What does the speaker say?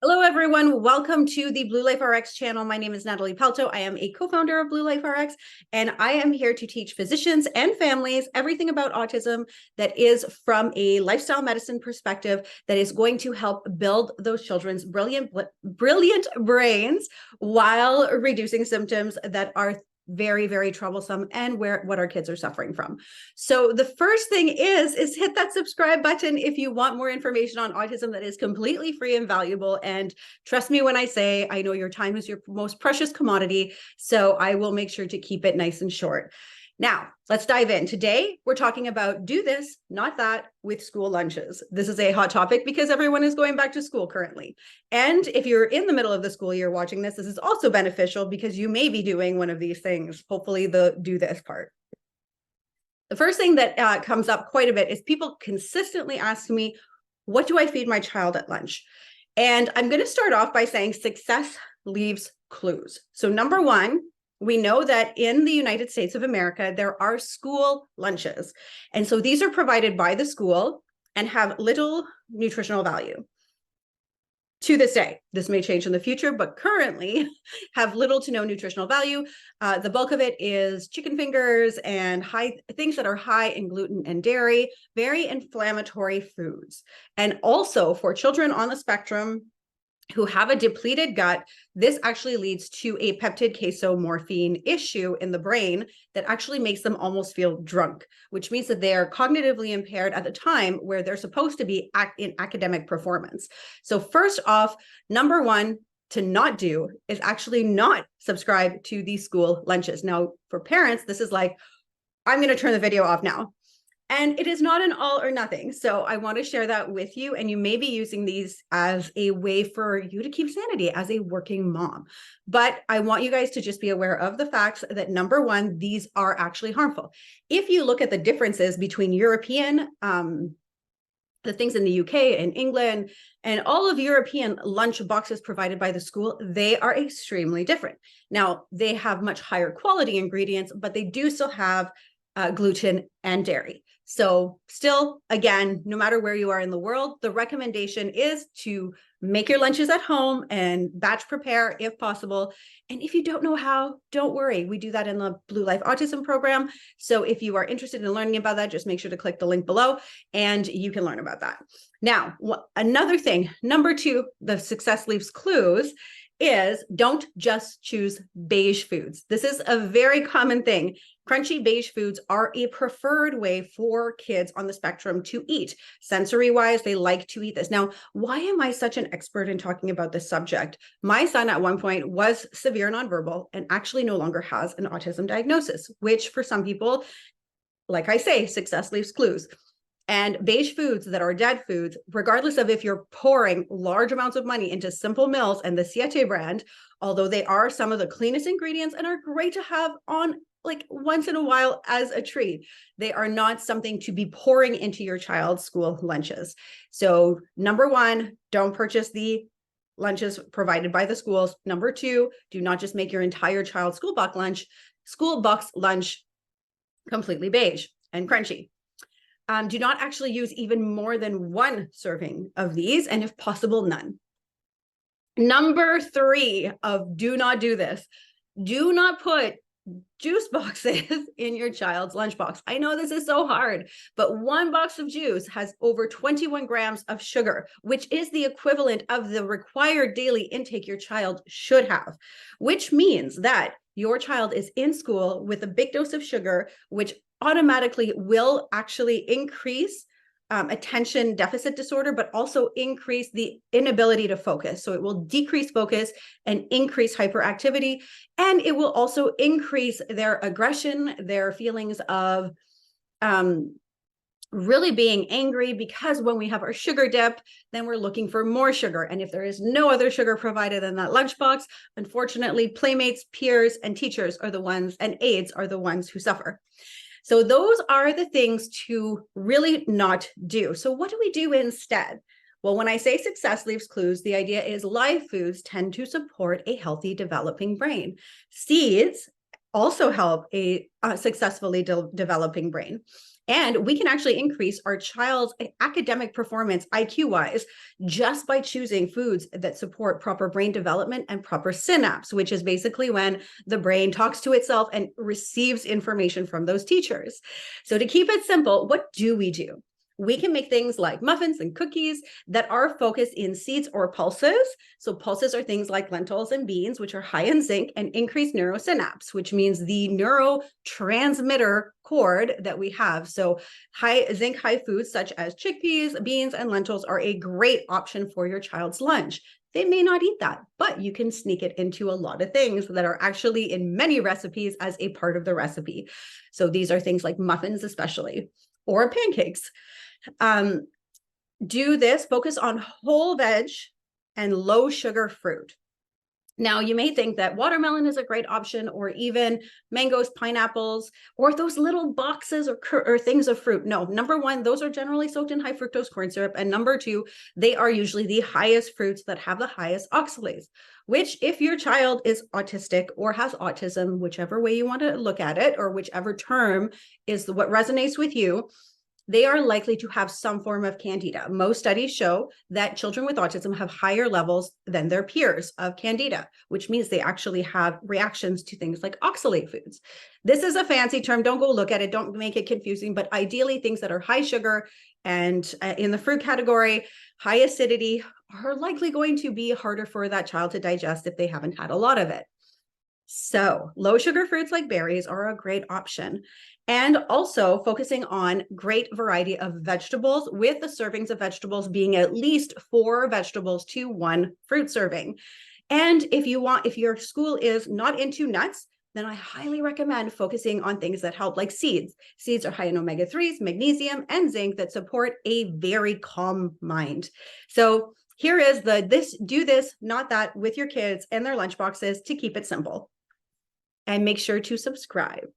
Hello, everyone. Welcome to the Blue Life RX channel. My name is Natalie Palto. I am a co-founder of Blue Life RX, and I am here to teach physicians and families everything about autism that is from a lifestyle medicine perspective that is going to help build those children's brilliant brains while reducing symptoms that are very, very troublesome and what our kids are suffering from. So the first thing is hit that subscribe button if you want more information on autism that is completely free and valuable. And trust me when I say, I know your time is your most precious commodity, so I will make sure to keep it nice and short. Now, let's dive in. Today, we're talking about do this, not that, with school lunches. This is a hot topic because everyone is going back to school currently. And if you're in the middle of the school year watching this, this is also beneficial because you may be doing one of these things, hopefully the do this part. The first thing that comes up quite a bit is people consistently ask me, what do I feed my child at lunch? And I'm going to start off by saying success leaves clues. So number one, we know that in the United States of America, there are school lunches. And so these are provided by the school and have little nutritional value. To this day, this may change in the future, but currently have little to no nutritional value. The bulk of it is chicken fingers and things that are high in gluten and dairy, very inflammatory foods. And also for children on the spectrum who have a depleted gut, this actually leads to a peptid casomorphine issue in the brain that actually makes them almost feel drunk, which means that they're cognitively impaired at the time where they're supposed to be in academic performance. So first off, number one to not do is actually not subscribe to these school lunches. Now, for parents, this is like, I'm going to turn the video off now. And it is not an all or nothing. So I want to share that with you. And you may be using these as a way for you to keep sanity as a working mom. But I want you guys to just be aware of the facts that number one, these are actually harmful. If you look at the differences between European, the things in the UK and England and all of European lunch boxes provided by the school, they are extremely different. Now, they have much higher quality ingredients, but they do still have gluten and dairy. So still, again, no matter where you are in the world, the recommendation is to make your lunches at home and batch prepare if possible. And if you don't know how, don't worry. We do that in the Blue Life Autism program. So if you are interested in learning about that, just make sure to click the link below and you can learn about that. Now, another thing, number two, the success leaves clues, is don't just choose beige foods. This is a very common thing. Crunchy beige foods are a preferred way for kids on the spectrum to eat. Sensory wise, they like to eat this. Now, why am I such an expert in talking about this subject? My son at one point was severe nonverbal and actually no longer has an autism diagnosis, which for some people, like I say, success leaves clues. And beige foods that are dead foods, regardless of if you're pouring large amounts of money into Simple Mills and the Siete brand, although they are some of the cleanest ingredients and are great to have on like once in a while as a treat, they are not something to be pouring into your child's school lunches. So number one, don't purchase the lunches provided by the schools. Number two, do not just make your entire child's school box lunch completely beige and crunchy. Do not actually use even more than one serving of these, and if possible, none. Number three of do not do this. Do not put juice boxes in your child's lunchbox. I know this is so hard, but one box of juice has over 21 grams of sugar, which is the equivalent of the required daily intake your child should have, which means that your child is in school with a big dose of sugar, which automatically will actually increase attention deficit disorder, but also increase the inability to focus. So it will decrease focus and increase hyperactivity. And it will also increase their aggression, their feelings of really being angry, because when we have our sugar dip, then we're looking for more sugar. And if there is no other sugar provided in that lunchbox, unfortunately, playmates, peers, and teachers are the ones, and aides are the ones who suffer. So those are the things to really not do. So what do we do instead? Well, when I say success leaves clues, the idea is live foods tend to support a healthy developing brain. Seeds also help a successfully developing brain. And we can actually increase our child's academic performance IQ wise just by choosing foods that support proper brain development and proper synapse, which is basically when the brain talks to itself and receives information from those teachers. So to keep it simple, what do? We can make things like muffins and cookies that are focused in seeds or pulses. So pulses are things like lentils and beans, which are high in zinc and increase neurosynapse, which means the neurotransmitter cord that we have. So high zinc, high foods such as chickpeas, beans, and lentils are a great option for your child's lunch. They may not eat that, but you can sneak it into a lot of things that are actually in many recipes as a part of the recipe. So these are things like muffins, especially, or pancakes. Do this, focus on whole veg and low sugar fruit. Now, you may think that watermelon is a great option, or even mangoes, pineapples, or those little boxes or things of fruit. No, number one, those are generally soaked in high fructose corn syrup. And number two, they are usually the highest fruits that have the highest oxalase, which if your child is autistic or has autism, whichever way you want to look at it, or whichever term is what resonates with you, they are likely to have some form of candida. Most studies show that children with autism have higher levels than their peers of candida, which means they actually have reactions to things like oxalate foods. This is a fancy term. Don't go look at it. Don't make it confusing, but ideally things that are high sugar and in the fruit category, high acidity are likely going to be harder for that child to digest if they haven't had a lot of it. So low sugar fruits like berries are a great option. And also focusing on great variety of vegetables, with the servings of vegetables being at least 4 vegetables to 1 fruit serving. And if your school is not into nuts, then I highly recommend focusing on things that help, like seeds. Seeds are high in omega-3s, magnesium, and zinc that support a very calm mind. So here is do this, not that, with your kids and their lunchboxes to keep it simple. And make sure to subscribe.